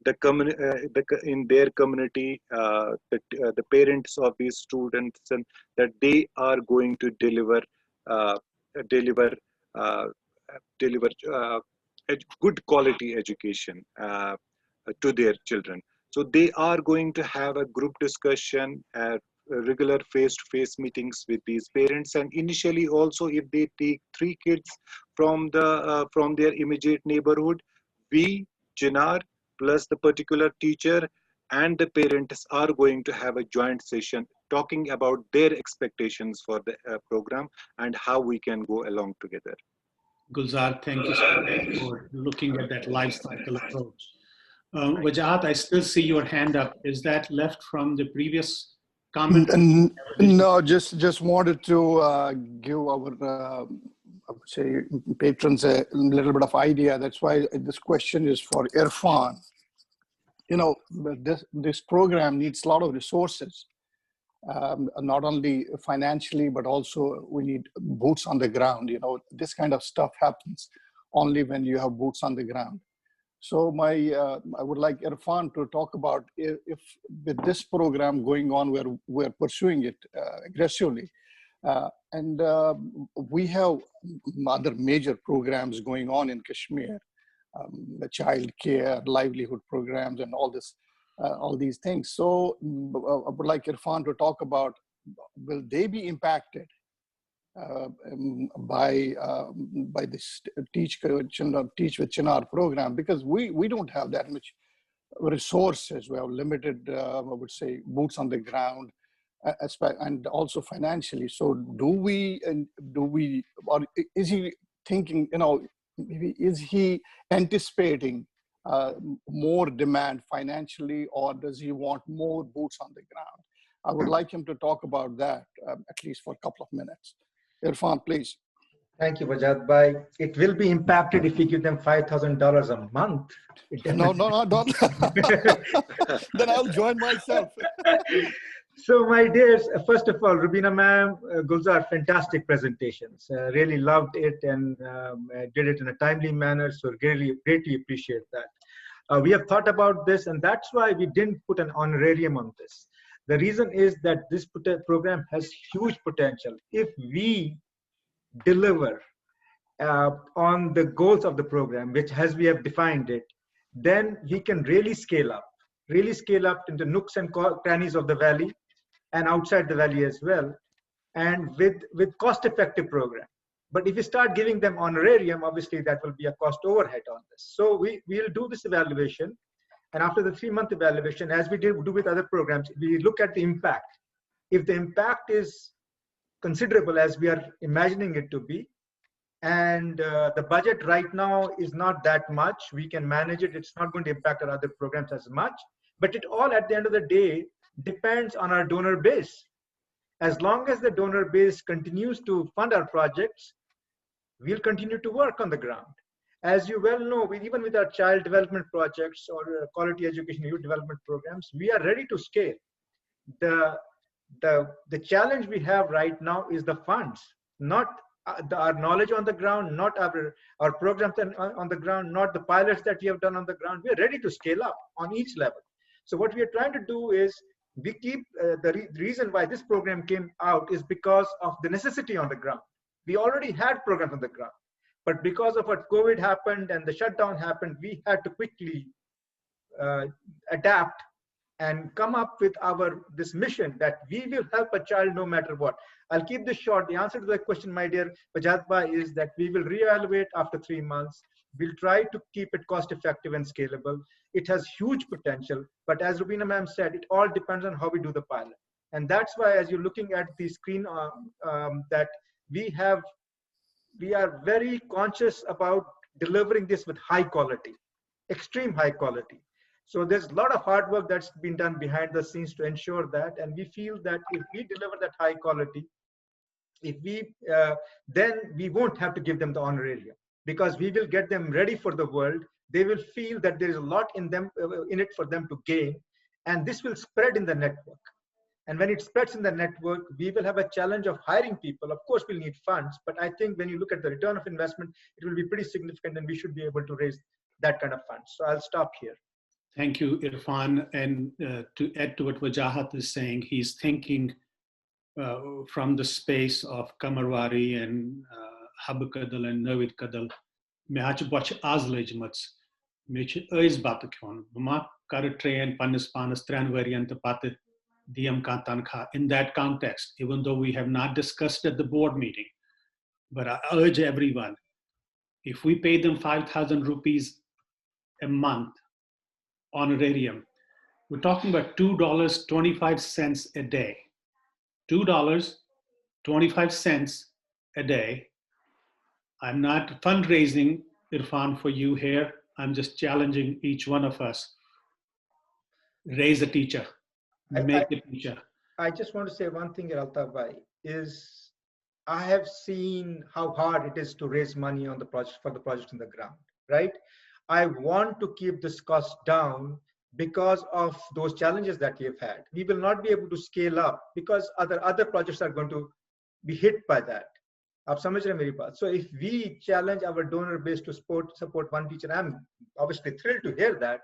their community the parents of these students, and that they are going to deliver good quality education to their children. So they are going to have a group discussion at regular face-to-face meetings with these parents. And initially also, if they take 3 kids from their immediate neighborhood, we, CHINAR, plus the particular teacher and the parents are going to have a joint session talking about their expectations for the program and how we can go along together. Gulzar, thank you so much for looking at that life cycle approach. Wajahat, I still see your hand up. Is that left from the previous comment? No, just wanted to give our I would say patrons a little bit of idea. That's why this question is for Irfan. You know, this program needs a lot of resources, not only financially, but also we need boots on the ground. You know, this kind of stuff happens only when you have boots on the ground. So I would like Irfan to talk about if with this program going on, we're pursuing it aggressively. And we have other major programs going on in Kashmir, the child care, livelihood programs, and all these things. So I would like Irfan to talk about, will they be impacted by this Teach with CHINAR program? Because we don't have that much resources. We have limited, I would say, boots on the ground, and also financially. So do we, or is he thinking, you know, maybe is he anticipating more demand financially, or does he want more boots on the ground? I would like him to talk about that at least for a couple of minutes. Irfan, please. Thank you, Wajahat Bhai. It will be impacted if we give them $5,000 a month. No, don't. Then I'll join myself. So, my dears, first of all, Rubina ma'am, Gulzar, fantastic presentations. Really loved it and did it in a timely manner. So, really greatly appreciate that. We have thought about this, and that's why we didn't put an honorarium on this. The reason is that this program has huge potential. If we deliver on the goals of the program, which as we have defined it, then we can really scale up really scale up into nooks and crannies of the valley and outside the valley as well, and with cost-effective program. But if you start giving them honorarium, obviously that will be a cost overhead on this. So we'll do this evaluation, and after the 3-month evaluation, as we do with other programs, we look at the impact. If the impact is considerable as we are imagining it to be, and the budget right now is not that much, we can manage it. It's not going to impact our other programs as much, but it all at the end of the day depends on our donor base. As long as the donor base continues to fund our projects, we'll continue to work on the ground. As you well know, even with our child development projects or quality education youth development programs, we are ready to scale. The challenge we have right now is the funds, not our knowledge on the ground, not our programs on the ground, not the pilots that we have done on the ground. We are ready to scale up on each level. So what we are trying to do is we keep the reason why this program came out is because of the necessity on the ground. We already had programs on the ground, but because of what COVID happened and the shutdown happened, we had to quickly adapt and come up with this mission that we will help a child no matter what. I'll keep this short. The answer to the question, my dear Pajatba, is that we will reevaluate after 3 months. We'll try to keep it cost effective and scalable. It has huge potential, but as Rubina ma'am said, it all depends on how we do the pilot. And that's why, as you're looking at the screen, that we are very conscious about delivering this with high quality, extreme high quality. So there's a lot of hard work that's been done behind the scenes to ensure that, and we feel that if we deliver that high quality, then we won't have to give them the honorarium, because we will get them ready for the world. They will feel that there is a lot in it for them to gain, and this will spread in the network. And when it spreads in the network, we will have a challenge of hiring people. Of course, we'll need funds, but I think when you look at the return of investment, it will be pretty significant, and we should be able to raise that kind of funds. So I'll stop here. Thank you, Irfan. And to add to what Wajahat is saying, he's thinking from the space of Kamarwari and Habakadal and Navid Kadal. Me hache bach azlejmats. Me che eis batakon. Ma kar train panis panis tran variant pate diem kantan kha. In that context, even though we have not discussed at the board meeting, but I urge everyone, if we pay them 5,000 rupees a month honorarium, we're talking about $2.25 a day. $2.25 a day. I'm not fundraising, Irfan, for you here. I'm just challenging each one of us. Raise a teacher. Make a teacher. I just want to say one thing, Altaf Bhai, is I have seen how hard it is to raise money on the project for the project on the ground, right? I want to keep this cost down because of those challenges that we have had. We will not be able to scale up because other projects are going to be hit by that. So if we challenge our donor base to support one teacher, I'm obviously thrilled to hear that,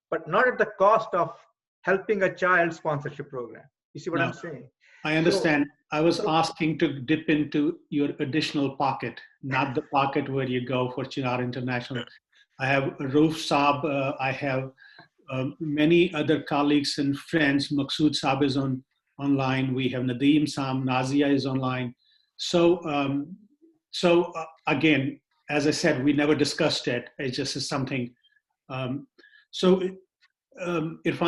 but not at the cost of helping a child sponsorship program. You see what I'm saying? I understand. I was asking to dip into your additional pocket, not the pocket where you go for CHINAR International. I have Rauf Saab, I have many other colleagues and friends. Maqsood Saab is online. We have Nadeem Sam, Nazia is online. So, again, as I said, we never discussed it. It just is something. Irfan,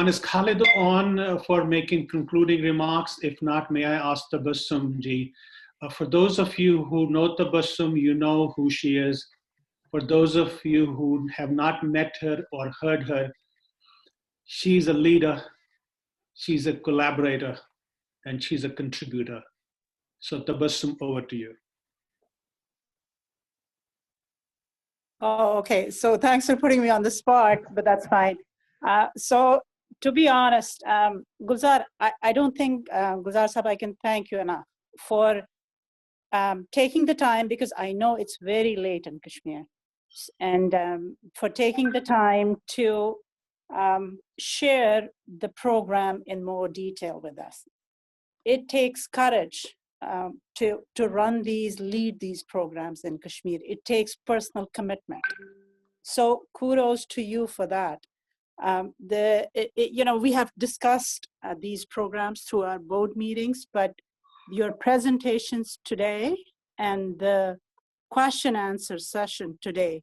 is Khalid on for making concluding remarks? If not, may I ask Tabassum ji? For those of you who know Tabassum, you know who she is. For those of you who have not met her or heard her, she's a leader, she's a collaborator, and she's a contributor. So Tabassum, over to you. Oh, okay. So thanks for putting me on the spot, but that's fine. So to be honest, Gulzar, I don't think, Gulzar Sahab, I can thank you enough for taking the time, because I know it's very late in Kashmir, and for taking the time to share the program in more detail with us. It takes courage to lead these programs in Kashmir. It takes personal commitment. So kudos to you for that. We have discussed these programs through our board meetings, but your presentations today and the question answer session today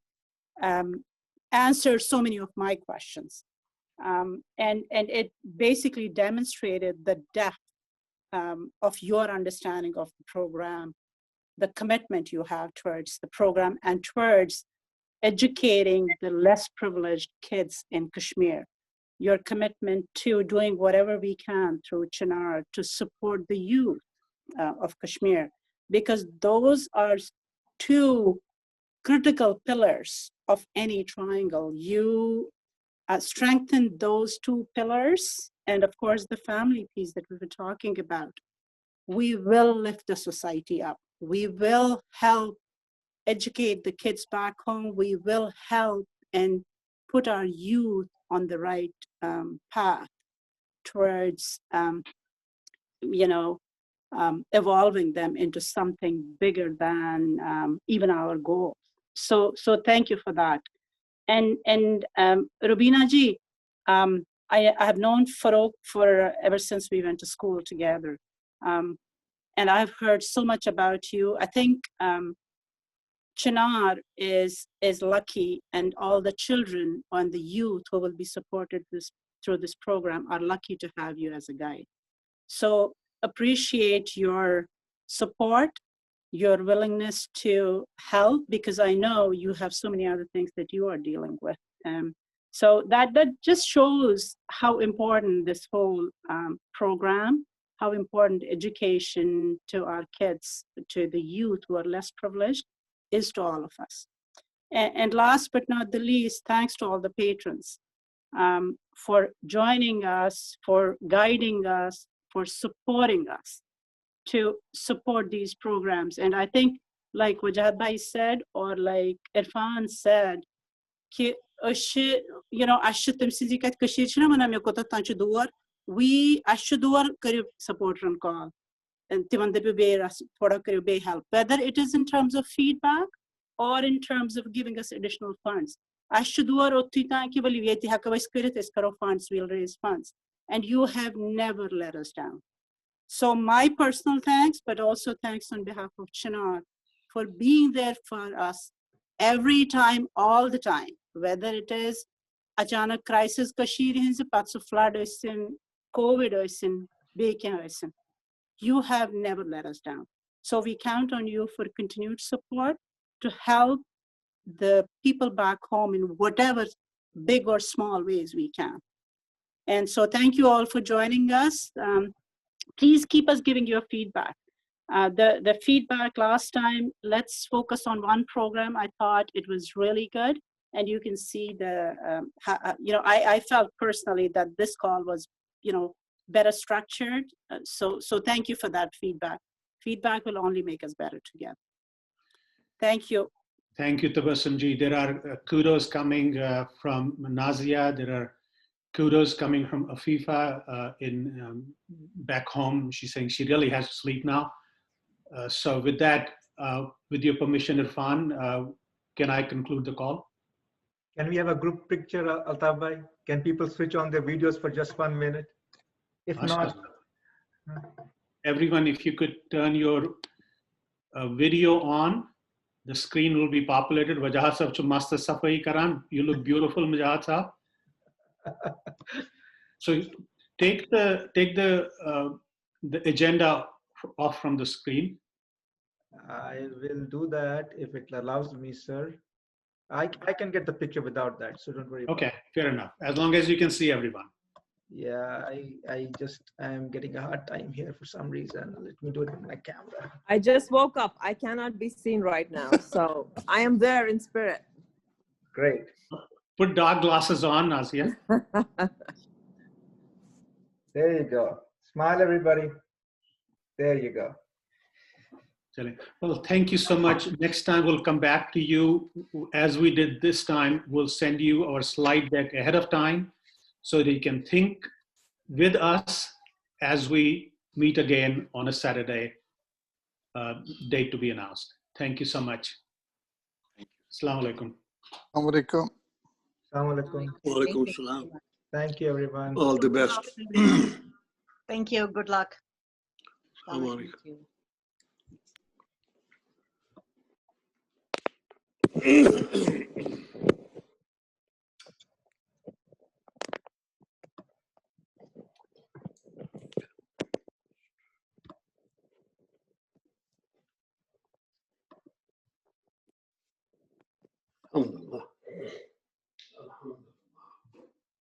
answered so many of my questions. And it basically demonstrated the depth of your understanding of the program, the commitment you have towards the program and towards educating the less privileged kids in Kashmir, your commitment to doing whatever we can through CHINAR to support the youth of Kashmir, because those are two critical pillars of any triangle. You strengthen those two pillars, and of course the family piece that we were talking about. We will lift the society up. We will help educate the kids back home. We will help and put our youth on the right path towards, evolving them into something bigger than even our goals. So thank you for that. And Rubina ji, I have known Farouk for ever since we went to school together. And I've heard so much about you. I think CHINAR is lucky, and all the children and the youth who will be supported through this program are lucky to have you as a guide. So appreciate your support, your willingness to help, because I know you have so many other things that you are dealing with. So that just shows how important this whole program, how important education to our kids, to the youth who are less privileged, is to all of us. And last but not the least, thanks to all the patrons for joining us, for guiding us, for supporting us to support these programs. And I think, like Wajad Bhai said, or like Irfan said, we support run call and whether it is in terms of feedback or in terms of giving us additional funds. Funds will raise funds, and you have never let us down. So my personal thanks, but also thanks on behalf of CHINAR for being there for us every time, all the time, whether it is achanak crisis Kashmir hinse patsu flood oisin, COVID oisin, bekin oisin. You have never let us down. So we count on you for continued support to help the people back home in whatever big or small ways we can. And so thank you all for joining us. Please keep us giving your feedback. The feedback last time, let's focus on one program. I thought it was really good. And you can see I felt personally that this call was, better structured. So thank you for that feedback. Feedback will only make us better together. Thank you. Thank you, Tabassumji. There are kudos coming from Nazia. There are kudos coming from Afifa back home. She's saying she really has to sleep now. So with that, with your permission, Irfan, can I conclude the call? Can we have a group picture, Altaf Bhai? Can people switch on their videos for just 1 minute? If not, everyone, if you could turn your video on, the screen will be populated. Wajahat sab chu mast safai karan. You look beautiful, Wajahat sab. So take the agenda off from the screen. I will do that if it allows me, sir. I can get the picture without that, so don't worry. Okay, fair enough. As long as you can see everyone. Yeah, I am getting a hard time here for some reason. Let me do it with my camera. I just woke up. I cannot be seen right now, so I am there in spirit. Great. Put dark glasses on, Nazia. There you go. Smile, everybody. There you go. Well, thank you so much. Next time we'll come back to you. As we did this time, we'll send you our slide deck ahead of time so that you can think with us as we meet again on a Saturday, date to be announced. Thank you so much. Assalamu alaikum. Assalamu alaikum. Assalamualaikum. Walaikum salam. Thank you, everyone. All the best. Thank you. Good luck. Assalamu alaikum.